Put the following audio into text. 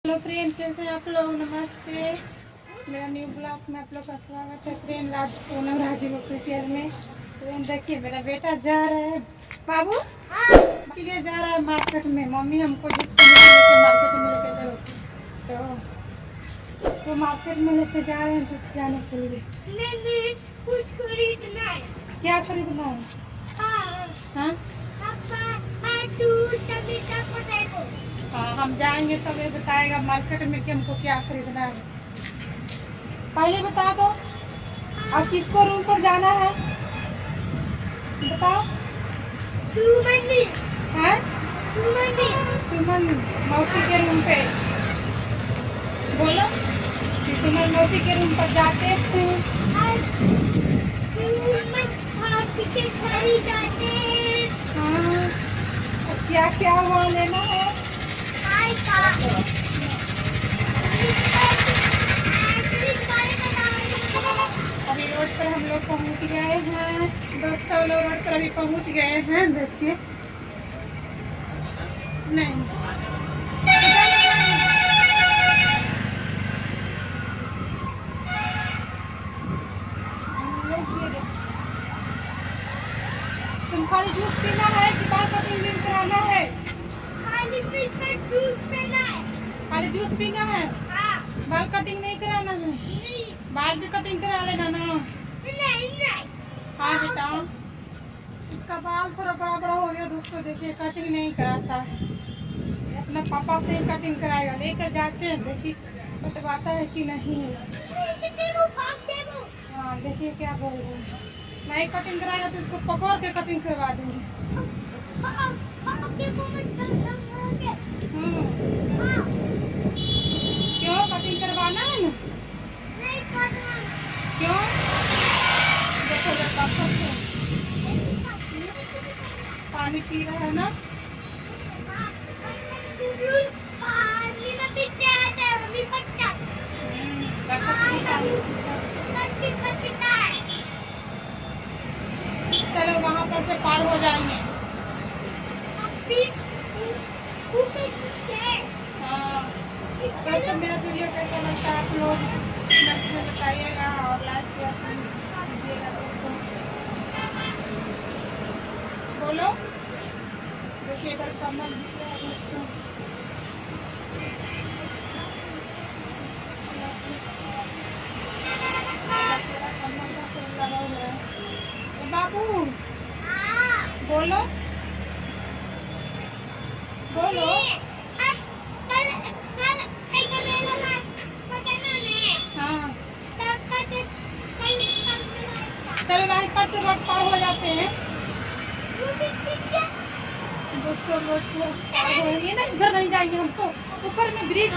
Hello friend, कैसे हैं आप लोग। नमस्ते। मेरा न्यू ब्लॉग में आप लोग का स्वागत है फ्रेंड। पूनम राजीव ऑफिशियल में फ्रेंड देखिए, मेरा बेटा जा रहा है बाबू के लिए जा रहा है मार्केट में। मम्मी हमको जिसको मार्केट में लेके चलो, तो इसको मार्केट में लेके जा रहे हैं जूस पिलाने के लिए। कुछ खरीदना है। क्या खरीदना है? हाँ हाँ, हम जाएंगे तब ये बताएगा मार्केट में कि हमको क्या खरीदना है। पहले बता दो, अब किसको रूम पर जाना है बताओ। सुमन है सुमन मौसी के रूम पे बोलो कि सुमन मौसी के रूम पर जाते हैं। हाँ, क्या क्या वहाँ लेना है? अभी रोड पर हम लोग पहुँच गए हैं दोस्तों। लोग रोड पर अभी पहुँच गए हैं। देखिए नहीं तुम खाली जूस पीना है कि बाल कटिंग भी कराना है? खाली जूस पीना है, बाल कटिंग नहीं कराना है? बाल भी कटिंग करा लेना ना। हाँ बेटा, इसका बाल थोड़ा बड़ा बड़ा हो गया दोस्तों। देखिए कटिंग नहीं कराता है, अपना पापा से ही कटिंग कराएगा। लेकर जाते हैं, देखिए कटवाता है कि नहीं। हाँ देखिए क्या बोल रहे हैं, नहीं कटिंग कराएगा तो इसको पकड़ के कटिंग करवा देंगे। क्यों कटिंग करवाना है ना? क्यों? देखो बेटा पानी पी रहा है ना। चलो वहाँ पर से पार हो जाएंगे। हाँ, दोस्तों मेरा वीडियो कैसा लगता है आप लोग कमेंट में बताइएगा और लाइक शेयर कीजिएगा दोस्तों। बोलो देखिए इधर कमल दिख रहा है दोस्तों। कमल का फूल लगा हुआ है। बाबू बोलो बोलो। हाँ चलो राइट पर से रोड पार हो जाते हैं दोस्तों। रोड पार हो, ये ना इधर नहीं जाएंगे हम तो, ऊपर में ब्रिज